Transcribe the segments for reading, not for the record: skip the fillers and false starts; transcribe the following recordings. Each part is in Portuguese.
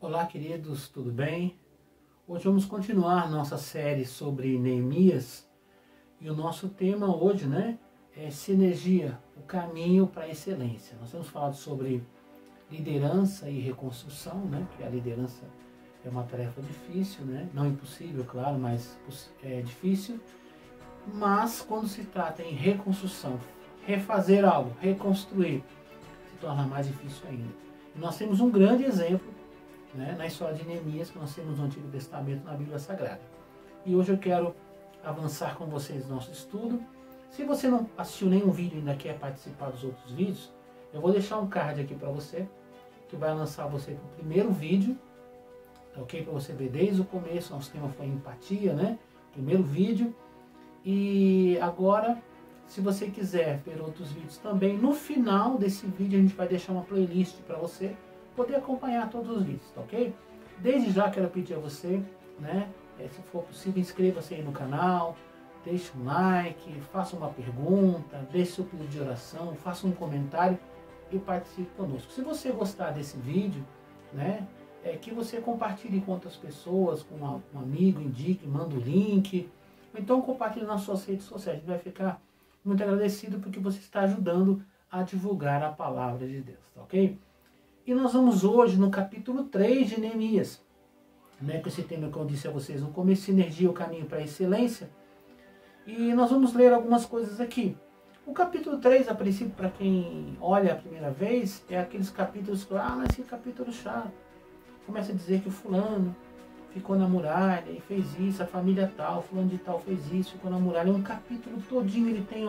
Olá, queridos, tudo bem? Hoje vamos continuar nossa série sobre Neemias e o nosso tema hoje, é sinergia, o caminho para a excelência. Nós temos falado sobre liderança e reconstrução, que a liderança é uma tarefa difícil, não impossível, claro, mas é difícil. Mas quando se trata em reconstrução, refazer algo, reconstruir, se torna mais difícil ainda. E nós temos um grande exemplo na história de Neemias, que nós temos no Antigo Testamento, na Bíblia Sagrada. E hoje eu quero avançar com vocês no nosso estudo. Se você não assistiu nenhum vídeo e ainda quer participar dos outros vídeos, eu vou deixar um card aqui para você, que vai lançar você para o primeiro vídeo, ok? Para você ver desde o começo. Nosso tema foi empatia, primeiro vídeo. E agora, se você quiser ver outros vídeos também, no final desse vídeo a gente vai deixar uma playlist para você poder acompanhar todos os vídeos, tá ok? Desde já quero pedir a você, se for possível, inscreva-se aí no canal, deixe um like, faça uma pergunta, deixe seu pedido de oração, faça um comentário e participe conosco. Se você gostar desse vídeo, que você compartilhe com outras pessoas, com um amigo, indique, manda o link, ou então compartilhe nas suas redes sociais. A gente vai ficar muito agradecido porque você está ajudando a divulgar a palavra de Deus, tá ok? E nós vamos hoje no capítulo 3 de Neemias, com esse tema que eu disse a vocês no começo, sinergia, o caminho para a excelência. E nós vamos ler algumas coisas aqui. O capítulo 3, a princípio, para quem olha a primeira vez, é aqueles capítulos que, mas esse capítulo chato. Começa a dizer que o fulano ficou na muralha e fez isso, a família tal, fulano de tal fez isso, ficou na muralha. Um capítulo todinho, ele tem,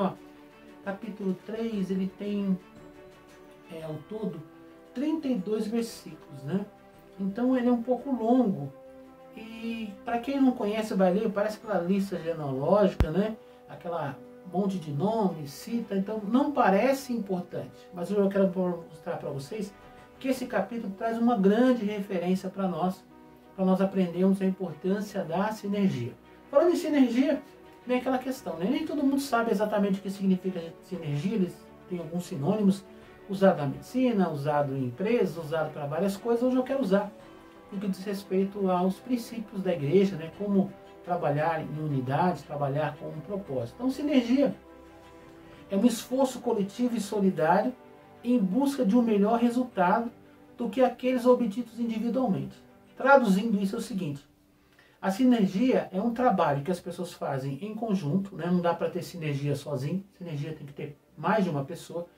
capítulo 3, ele tem, ao todo, 32 versículos, Então ele é um pouco longo. E para quem não conhece, vai ler, parece aquela lista genealógica, aquela monte de nomes, cita, então não parece importante. Mas eu quero mostrar para vocês que esse capítulo traz uma grande referência para nós aprendermos a importância da sinergia. Falando em sinergia, vem aquela questão, nem todo mundo sabe exatamente o que significa sinergia, eles têm alguns sinônimos, usado na medicina, usado em empresas, usado para várias coisas. Hoje eu quero usar no que diz respeito aos princípios da igreja, como trabalhar em unidade, trabalhar com um propósito. Então, sinergia é um esforço coletivo e solidário em busca de um melhor resultado do que aqueles obtidos individualmente. Traduzindo isso é o seguinte: a sinergia é um trabalho que as pessoas fazem em conjunto, não dá para ter sinergia sozinho, sinergia tem que ter mais de uma pessoa.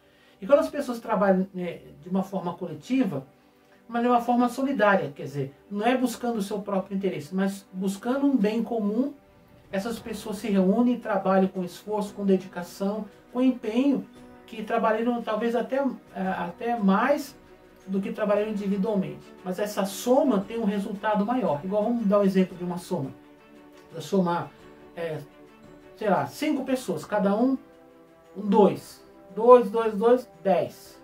E quando as pessoas trabalham de uma forma coletiva, mas de uma forma solidária, quer dizer, não é buscando o seu próprio interesse, mas buscando um bem comum, essas pessoas se reúnem e trabalham com esforço, com dedicação, com empenho, que trabalham talvez até mais do que trabalham individualmente. Mas essa soma tem um resultado maior. Igual, vamos dar um exemplo de uma soma. Para somar, 5 pessoas, cada um 2. 2, 2, 2, 10.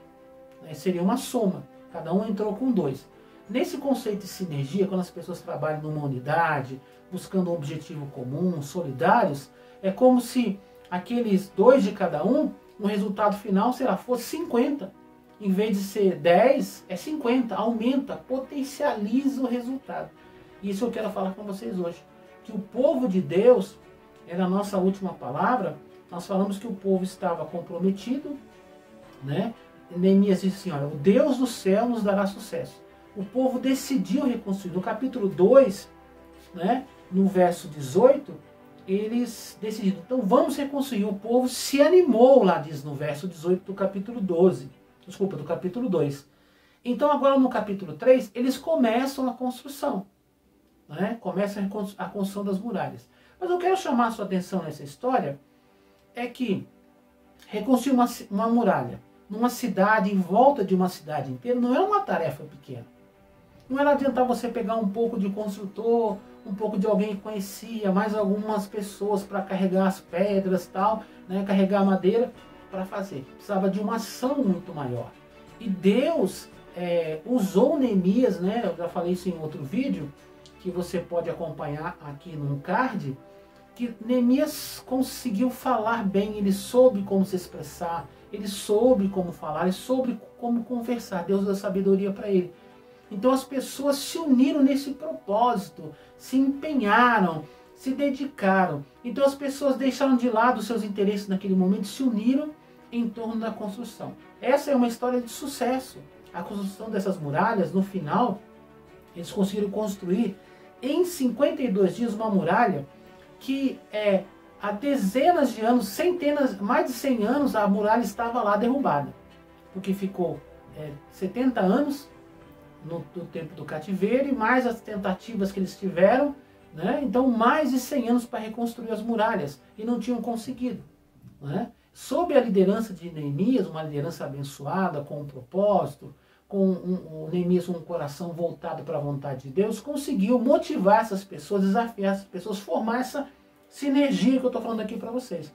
Seria uma soma. Cada um entrou com 2. Nesse conceito de sinergia, quando as pessoas trabalham numa unidade, buscando um objetivo comum, solidários, é como se aqueles 2 de cada um, no resultado final, fosse 50. Em vez de ser 10, é 50. Aumenta, potencializa o resultado. E isso eu quero falar com vocês hoje. Que o povo de Deus, era a nossa última palavra, nós falamos que o povo estava comprometido, Neemias disse assim, olha, o Deus do céu nos dará sucesso. O povo decidiu reconstruir. No capítulo 2, no verso 18, eles decidiram, então vamos reconstruir. O povo se animou, lá diz no verso 18 do capítulo 12. Desculpa, do capítulo 2. Então agora no capítulo 3, eles começam a construção. Começam a construção das muralhas. Mas eu quero chamar a sua atenção nessa história, é que reconstruir uma muralha numa cidade, em volta de uma cidade inteira, não é uma tarefa pequena. Não era adiantar você pegar um pouco de construtor, um pouco de alguém que conhecia, mais algumas pessoas para carregar as pedras, tal, carregar a madeira para fazer. Precisava de uma ação muito maior. E Deus usou Neemias, eu já falei isso em outro vídeo, que você pode acompanhar aqui no card, que Neemias conseguiu falar bem, ele soube como se expressar, ele soube como falar, ele soube como conversar. Deus deu sabedoria para ele. Então as pessoas se uniram nesse propósito, se empenharam, se dedicaram. Então as pessoas deixaram de lado os seus interesses naquele momento, se uniram em torno da construção. Essa é uma história de sucesso. A construção dessas muralhas, no final, eles conseguiram construir em 52 dias uma muralha que há dezenas de anos, centenas, mais de 100 anos, a muralha estava lá derrubada. Porque ficou 70 anos no tempo do cativeiro e mais as tentativas que eles tiveram, né? Então mais de 100 anos para reconstruir as muralhas e não tinham conseguido, né? Sob a liderança de Neemias, uma liderança abençoada, com um propósito, com o Neemias com um coração voltado para a vontade de Deus, conseguiu motivar essas pessoas, desafiar essas pessoas, formar essa sinergia que eu estou falando aqui para vocês.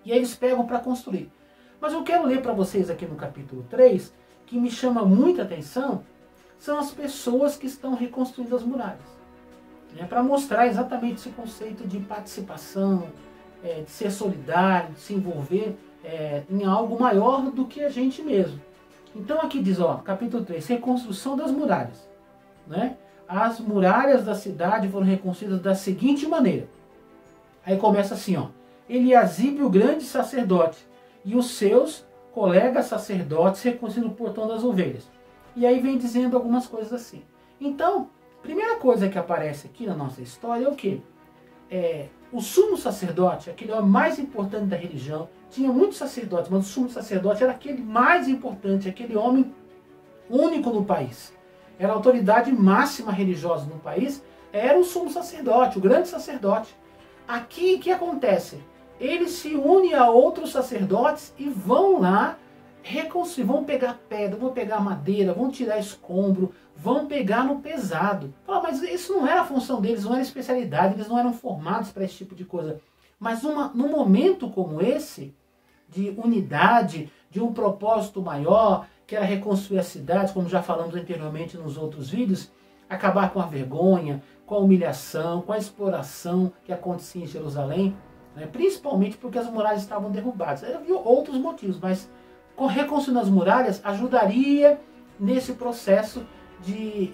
E aí eles pegam para construir. Mas eu quero ler para vocês aqui no capítulo 3, que me chama muita atenção, são as pessoas que estão reconstruindo as muralhas. Para mostrar exatamente esse conceito de participação, de ser solidário, de se envolver em algo maior do que a gente mesmo. Então aqui diz, capítulo 3, reconstrução das muralhas. Né? As muralhas da cidade foram reconstruídas da seguinte maneira. Aí começa assim, Eliasibe, o grande sacerdote, e os seus colegas sacerdotes reconstruíram o portão das ovelhas. E aí vem dizendo algumas coisas assim. Então, primeira coisa que aparece aqui na nossa história é o quê? O sumo sacerdote, aquele homem mais importante da religião, tinha muitos sacerdotes, mas o sumo sacerdote era aquele mais importante, aquele homem único no país. Era a autoridade máxima religiosa no país, era o sumo sacerdote, o grande sacerdote. Aqui, o que acontece? Eles se unem a outros sacerdotes e vão lá reconstruir, vão pegar pedra, vão pegar madeira, vão tirar escombro, vão pegar no pesado. Mas isso não era a função deles, não era a especialidade, eles não eram formados para esse tipo de coisa. Mas num momento como esse, de unidade, de um propósito maior, que era reconstruir a cidade, como já falamos anteriormente nos outros vídeos, acabar com a vergonha, com a humilhação, com a exploração que acontecia em Jerusalém, né? Principalmente porque as muralhas estavam derrubadas. Havia outros motivos, mas reconstruindo as muralhas ajudaria nesse processo de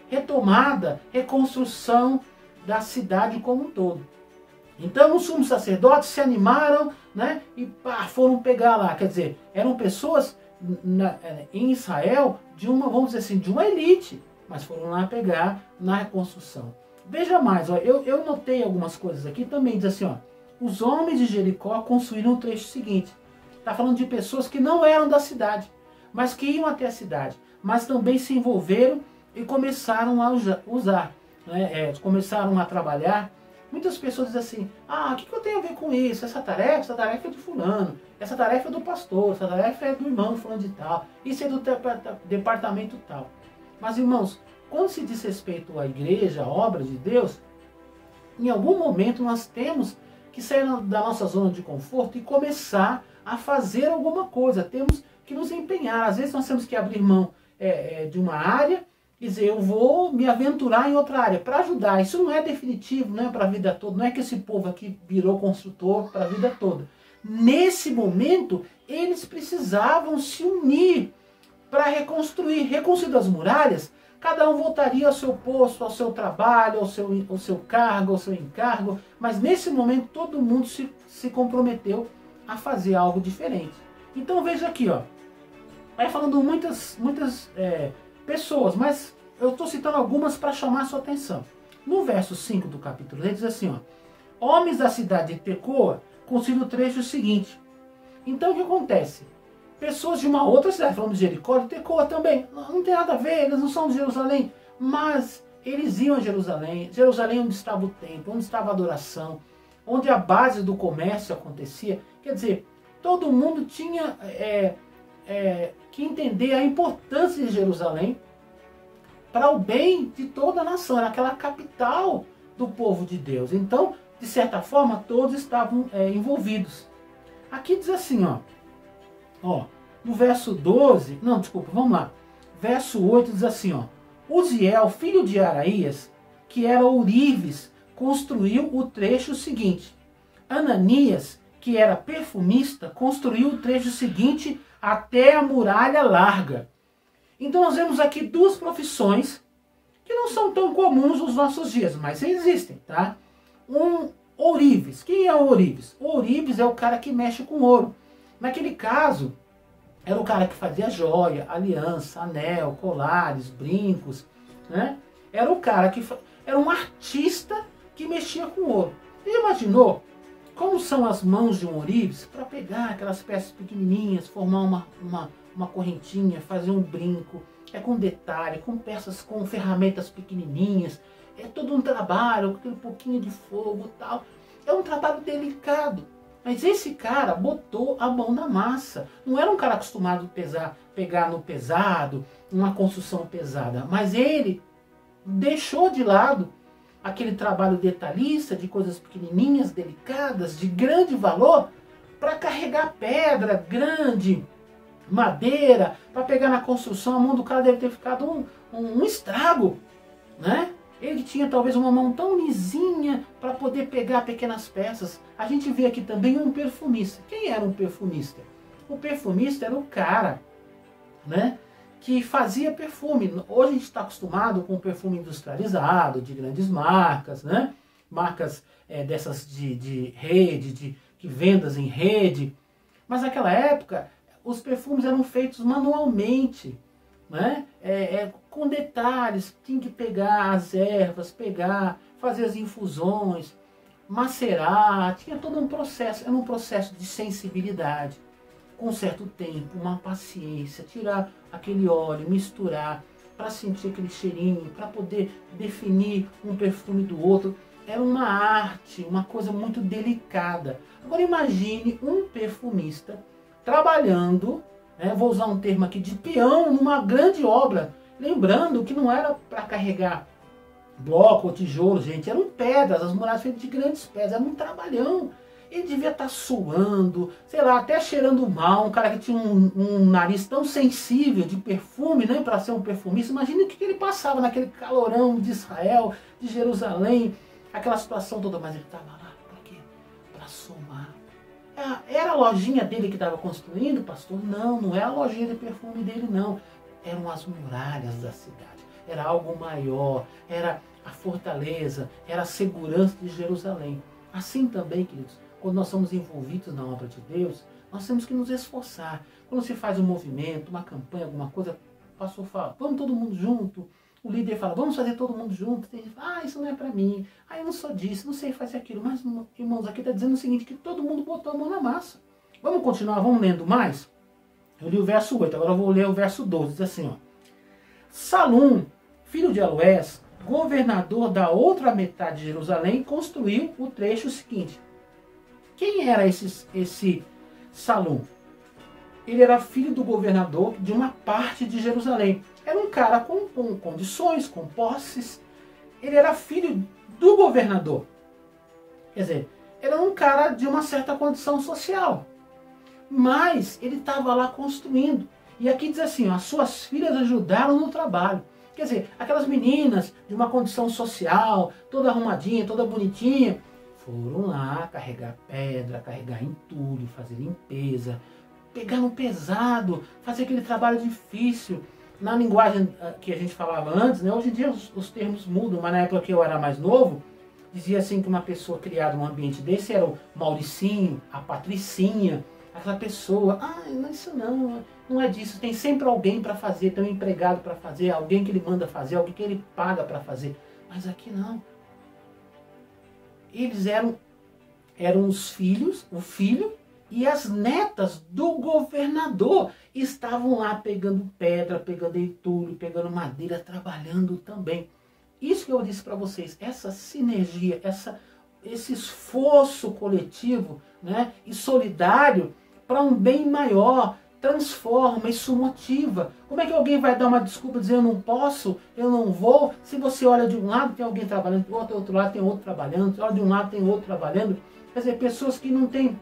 retomada, reconstrução da cidade como um todo. Então os sumos sacerdotes se animaram, né, e foram pegar lá. Quer dizer, eram pessoas em Israel de uma, vamos dizer assim, de uma elite, mas foram lá pegar na reconstrução. Veja mais, eu notei algumas coisas aqui também, diz assim, os homens de Jericó construíram o trecho seguinte. Está falando de pessoas que não eram da cidade, mas que iam até a cidade, mas também se envolveram e começaram a usar, né, começaram a trabalhar. Muitas pessoas dizem assim, o que eu tenho a ver com isso? Essa tarefa é de fulano, essa tarefa é do pastor, essa tarefa é do irmão fulano de tal, isso é do departamento tal. Mas irmãos, quando se diz respeito à igreja, à obra de Deus, em algum momento nós temos que sair da nossa zona de conforto e começar a fazer alguma coisa. Temos que nos empenhar. Às vezes nós temos que abrir mão de uma área e dizer, eu vou me aventurar em outra área para ajudar. Isso não é definitivo, não é para a vida toda. Não é que esse povo aqui virou construtor para a vida toda. Nesse momento, eles precisavam se unir para reconstruir as muralhas. Cada um voltaria ao seu posto, ao seu trabalho, ao seu cargo, ao seu encargo. Mas nesse momento, todo mundo se comprometeu a fazer algo diferente. Então veja aqui, vai falando muitas pessoas, mas eu estou citando algumas para chamar a sua atenção. No verso 5 do capítulo 3 diz assim, homens da cidade de Tecoa construíram o trecho seguinte. Então o que acontece? Pessoas de uma outra cidade, falando de Jericó, de Tecoa também, não tem nada a ver, eles não são de Jerusalém, mas eles iam a Jerusalém, onde estava o templo, onde estava a adoração, onde a base do comércio acontecia. Quer dizer, todo mundo tinha que entender a importância de Jerusalém para o bem de toda a nação. Era aquela capital do povo de Deus. Então, de certa forma, todos estavam envolvidos. Aqui diz assim, no verso 12, não, desculpa, vamos lá. Verso 8 diz assim, Uziel, filho de Araías, que era ourives, construiu o trecho seguinte. Ananias, que era perfumista, construiu o trecho seguinte até a muralha larga. Então nós vemos aqui duas profissões que não são tão comuns nos nossos dias, mas existem, tá? Um ourives. Quem é o ourives? O ourives é o cara que mexe com ouro. Naquele caso, era o cara que fazia joia, aliança, anel, colares, brincos, né? Era o cara que era um artista que mexia com ouro. Você imaginou como são as mãos de um ourives para pegar aquelas peças pequenininhas, formar uma correntinha, fazer um brinco, com detalhe, com peças, com ferramentas pequenininhas, é todo um trabalho, com aquele pouquinho de fogo e tal. É um trabalho delicado. Mas esse cara botou a mão na massa. Não era um cara acostumado a pegar no pesado, uma construção pesada. Mas ele deixou de lado aquele trabalho detalhista de coisas pequenininhas, delicadas, de grande valor, para carregar pedra grande, madeira, para pegar na construção. A mão do cara deve ter ficado um estrago, né? Ele tinha talvez uma mão tão lisinha para poder pegar pequenas peças. A gente vê aqui também um perfumista. Quem era um perfumista? O perfumista era o cara, né, que fazia perfume. Hoje a gente está acostumado com perfume industrializado, de grandes marcas, né? Marcas dessas de rede, que vendas em rede. Mas naquela época, os perfumes eram feitos manualmente, né? Com detalhes, tinha que pegar as ervas, fazer as infusões, macerar, tinha todo um processo, era um processo de sensibilidade, com um certo tempo, uma paciência, tirar aquele óleo, misturar, para sentir aquele cheirinho, para poder definir um perfume do outro. Era uma arte, uma coisa muito delicada. Agora imagine um perfumista trabalhando, vou usar um termo aqui, de peão numa grande obra. Lembrando que não era para carregar bloco ou tijolo, gente, eram pedras, as muralhas feitas de grandes pedras, era um trabalhão. Ele devia estar suando, sei lá, até cheirando mal, um cara que tinha um nariz tão sensível de perfume, né, para ser um perfumista. Imagina o que ele passava naquele calorão de Israel, de Jerusalém, aquela situação toda, mas ele estava lá, para quê? Para somar. Era a lojinha dele que estava construindo, pastor? Não, não é a lojinha de perfume dele, não. Eram as muralhas da cidade. Era algo maior, era a fortaleza, era a segurança de Jerusalém. Assim também, queridos, quando nós somos envolvidos na obra de Deus, nós temos que nos esforçar. Quando se faz um movimento, uma campanha, alguma coisa, o pastor fala, vamos todo mundo junto. O líder fala, vamos fazer todo mundo junto. Tem gente que fala, isso não é para mim. Eu não sou disso, não sei fazer aquilo. Mas, irmãos, aqui está dizendo o seguinte, que todo mundo botou a mão na massa. Vamos continuar, vamos lendo mais? Eu li o verso 8, agora eu vou ler o verso 12. Diz assim, ó. Salum, filho de Aloés, governador da outra metade de Jerusalém, construiu o trecho seguinte. Quem era esse Salum? Ele era filho do governador de uma parte de Jerusalém. Era um cara com condições, com posses. Ele era filho do governador. Quer dizer, era um cara de uma certa condição social. Mas ele estava lá construindo. E aqui diz assim, ó, as suas filhas ajudaram no trabalho. Quer dizer, aquelas meninas de uma condição social, toda arrumadinha, toda bonitinha, foram lá carregar pedra, carregar entulho, fazer limpeza, pegar no pesado, fazer aquele trabalho difícil. Na linguagem que a gente falava antes, né? Hoje em dia os termos mudam, mas na época que eu era mais novo, dizia assim que uma pessoa criada num ambiente desse era o Mauricinho, a Patricinha, aquela pessoa, isso não é disso, tem sempre alguém para fazer, tem um empregado para fazer, alguém que ele manda fazer, alguém que ele paga para fazer. Mas aqui não. Eles eram os filhos, o filho e as netas do governador estavam lá pegando pedra, pegando entulho, pegando madeira, trabalhando também. Isso que eu disse para vocês, essa sinergia, esse esforço coletivo, né, e solidário para um bem maior, transforma, isso motiva. Como é que alguém vai dar uma desculpa dizendo eu não posso, eu não vou, se você olha de um lado tem alguém trabalhando, do outro lado tem outro trabalhando, você olha de um lado tem outro trabalhando. Quer dizer, pessoas que não têm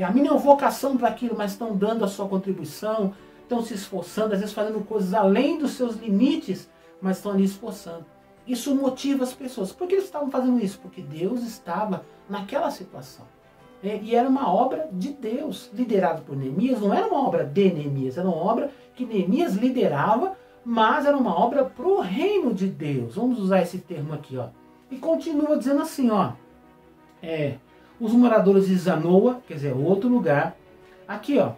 a mínima vocação para aquilo, mas estão dando a sua contribuição, estão se esforçando, às vezes fazendo coisas além dos seus limites, mas estão ali esforçando. Isso motiva as pessoas. Por que eles estavam fazendo isso? Porque Deus estava naquela situação. E era uma obra de Deus, liderada por Neemias. Não era uma obra de Neemias, era uma obra que Neemias liderava, mas era uma obra para o reino de Deus. Vamos usar esse termo aqui, ó. E continua dizendo assim, ó. Os moradores de Zanoa, quer dizer, outro lugar. Aqui, ó.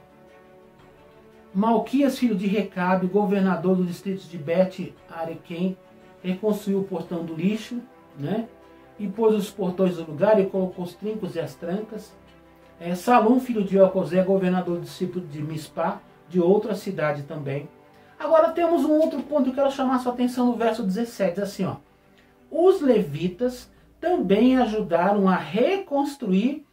Malquias, filho de Recabe, governador do distrito de Bet-Arequém, reconstruiu o portão do lixo, né? E pôs os portões no lugar e colocou os trincos e as trancas. Salum, filho de Ocosé, governador do distrito de Mispá, de outra cidade também. Agora temos um outro ponto que eu quero chamar a sua atenção no verso 17, diz assim, ó. Os levitas também ajudaram a reconstruir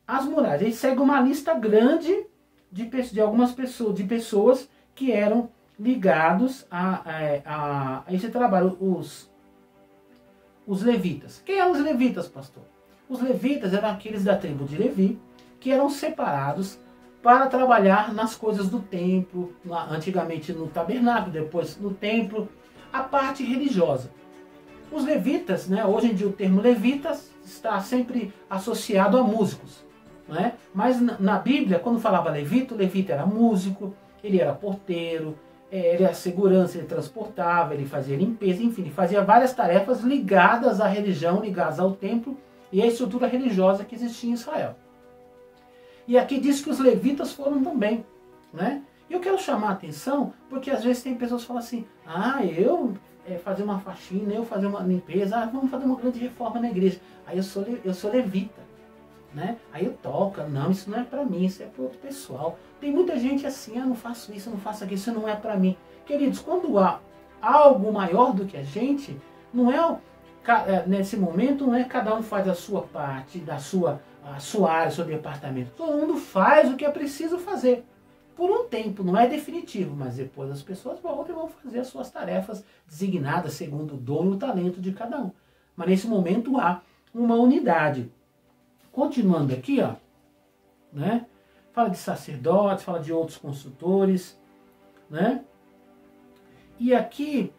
as muralhas. Ele segue uma lista grande de algumas pessoas, que eram ligados a esse trabalho, os levitas. Quem eram os levitas, pastor? Os levitas eram aqueles da tribo de Levi, que eram separados para trabalhar nas coisas do templo, antigamente no tabernáculo, depois no templo, a parte religiosa. Os levitas, né, hoje em dia o termo levitas está sempre associado a músicos. Né? Mas na Bíblia, quando falava levita, o levita era músico, ele era porteiro, ele era segurança, ele transportava, ele fazia limpeza, enfim, ele fazia várias tarefas ligadas à religião, ligadas ao templo e à estrutura religiosa que existia em Israel. E aqui diz que os levitas foram também. Né? E eu quero chamar a atenção, porque às vezes tem pessoas que falam assim, eu fazer uma faxina, eu fazer uma limpeza, vamos fazer uma grande reforma na igreja. Aí eu sou levita. Né? Aí eu toco, não, isso não é para mim, isso é para outro pessoal. Tem muita gente assim, não faço isso, não faço aquilo, isso não é para mim. Queridos, quando há algo maior do que a gente, não nesse momento, não é cada um faz a sua parte, a sua área, seu departamento. Todo mundo faz o que é preciso fazer. Por um tempo, não é definitivo, mas depois as pessoas voltam e vão fazer as suas tarefas designadas segundo o dom e o talento de cada um. Mas nesse momento há uma unidade. Continuando aqui, ó, né? Fala de sacerdotes, fala de outros construtores, né? E aqui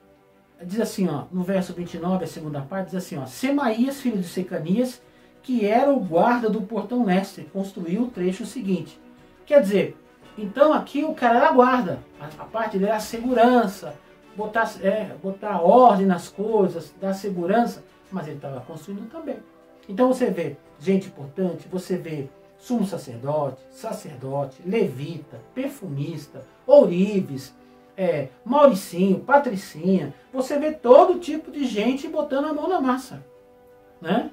diz assim, ó, no verso 29, a segunda parte, diz assim, ó, Semaías, filho de Secanias, que era o guarda do portão leste, construiu o trecho seguinte. Quer dizer, então aqui o cara era guarda, a parte dele era a segurança, botar ordem nas coisas, dar segurança, mas ele estava construindo também. Então você vê gente importante, você vê sumo sacerdote, levita, perfumista, ourives, Mauricinho, Patricinha. Você vê todo tipo de gente botando a mão na massa. Né?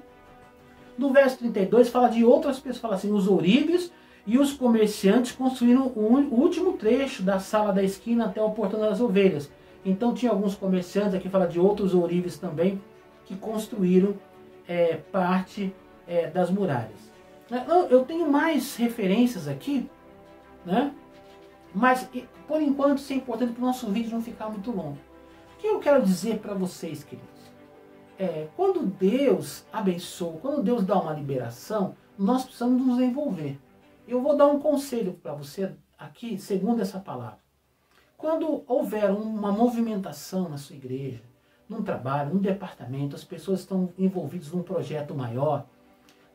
No verso 32 fala de outras pessoas, fala assim, os ourives e os comerciantes construíram o último trecho da sala da esquina até o portão das ovelhas. Então tinha alguns comerciantes, aqui fala de outros ourives também, que construíram parte das muralhas. Eu tenho mais referências aqui, né? Mas por enquanto isso é importante para o nosso vídeo não ficar muito longo. O que eu quero dizer para vocês, queridos? Quando Deus abençoa, quando Deus dá uma liberação, nós precisamos nos envolver. Eu vou dar um conselho para você aqui, segundo essa palavra. Quando houver uma movimentação na sua igreja, num trabalho, num departamento, as pessoas estão envolvidas num projeto maior,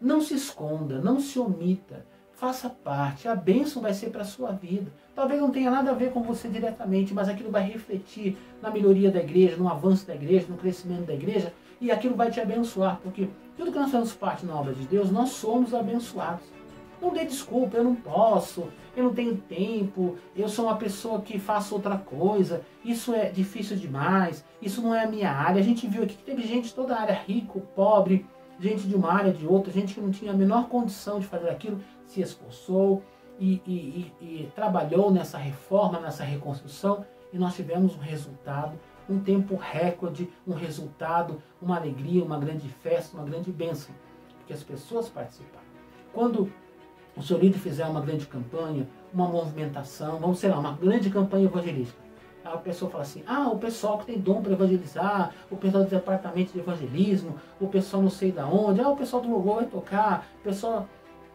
não se esconda, não se omita, faça parte, a bênção vai ser para a sua vida. Talvez não tenha nada a ver com você diretamente, mas aquilo vai refletir na melhoria da igreja, no avanço da igreja, no crescimento da igreja, e aquilo vai te abençoar, porque tudo que nós fazemos parte na obra de Deus, nós somos abençoados. Não dê desculpa, eu não posso, eu não tenho tempo, eu sou uma pessoa que faço outra coisa, isso é difícil demais, isso não é a minha área. A gente viu aqui que teve gente de toda a área, rico, pobre, gente de uma área, de outra, gente que não tinha a menor condição de fazer aquilo, se esforçou e trabalhou nessa reforma, nessa reconstrução, e nós tivemos um resultado, um tempo recorde, um resultado, uma alegria, uma grande festa, uma grande bênção, porque as pessoas participaram. Quando o seu líder fizer uma grande campanha, uma movimentação, vamos, sei lá, uma grande campanha evangelística, a pessoa fala assim, o pessoal que tem dom para evangelizar, o pessoal do departamento de evangelismo, o pessoal não sei da onde, o pessoal do louvor vai tocar, o pessoal,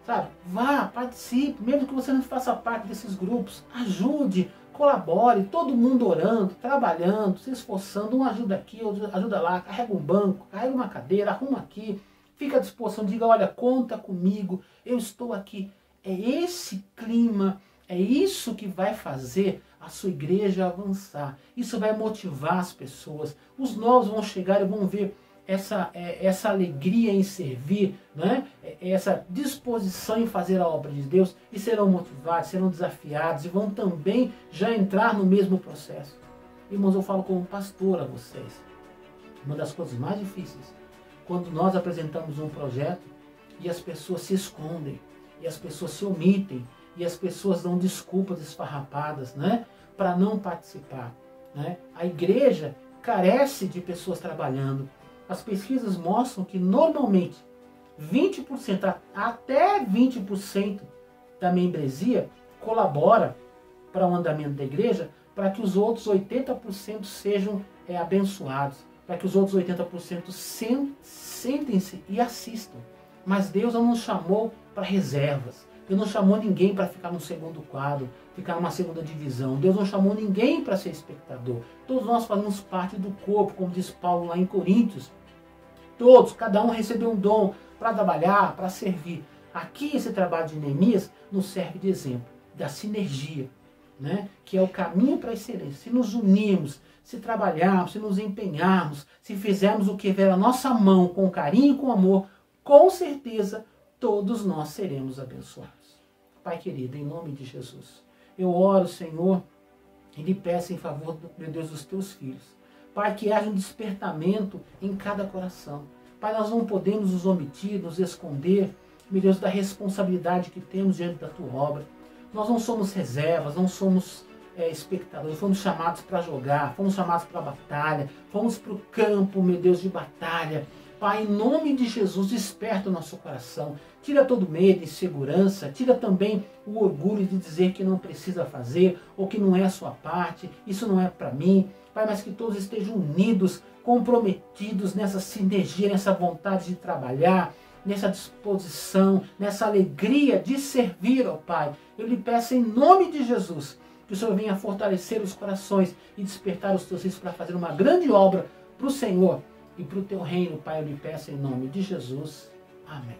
sabe, vá, participe, mesmo que você não faça parte desses grupos, ajude, colabore, todo mundo orando, trabalhando, se esforçando, um ajuda aqui, outro ajuda lá, carrega um banco, carrega uma cadeira, arruma aqui, fica à disposição, diga, olha, conta comigo, eu estou aqui. É esse clima, é isso que vai fazer a sua igreja avançar. Isso vai motivar as pessoas. Os novos vão chegar e vão ver essa alegria em servir, né? Essa disposição em fazer a obra de Deus, e serão motivados, serão desafiados e vão também já entrar no mesmo processo. Irmãos, eu falo como pastor a vocês. Uma das coisas mais difíceis, quando nós apresentamos um projeto e as pessoas se escondem, e as pessoas se omitem, e as pessoas dão desculpas esfarrapadas, né, para não participar, né? A igreja carece de pessoas trabalhando. As pesquisas mostram que normalmente 20%, até 20% da membresia colabora para o andamento da igreja, para que os outros 80% sejam abençoados, para que os outros 80% sentem-se e assistam. Mas Deus não nos chamou para reservas. Deus não chamou ninguém para ficar no segundo quadro, ficar numa segunda divisão. Deus não chamou ninguém para ser espectador. Todos nós fazemos parte do corpo, como diz Paulo lá em Coríntios. Todos, cada um recebeu um dom para trabalhar, para servir. Aqui esse trabalho de Neemias nos serve de exemplo da sinergia, né? Que é o caminho para a excelência. Se nos unirmos, se trabalharmos, se nos empenharmos, se fizermos o que vier à nossa mão com carinho e com amor, com certeza todos nós seremos abençoados. Pai querido, em nome de Jesus, eu oro, Senhor, e lhe peço em favor, meu Deus, dos teus filhos. Pai, que haja um despertamento em cada coração. Pai, nós não podemos nos omitir, nos esconder, meu Deus, da responsabilidade que temos diante da tua obra. Nós não somos reservas, não somos espectadores, fomos chamados para jogar, fomos chamados para a batalha, fomos para o campo, meu Deus, de batalha. Pai, em nome de Jesus, desperta o nosso coração, tira todo medo, insegurança, tira também o orgulho de dizer que não precisa fazer, ou que não é a sua parte, isso não é para mim. Pai, mas que todos estejam unidos, comprometidos nessa sinergia, nessa vontade de trabalhar, nessa disposição, nessa alegria de servir, ó Pai. Eu lhe peço em nome de Jesus, que o Senhor venha fortalecer os corações e despertar os teus filhos para fazer uma grande obra para o Senhor e para o teu reino, Pai. Eu lhe peço em nome de Jesus. Amém.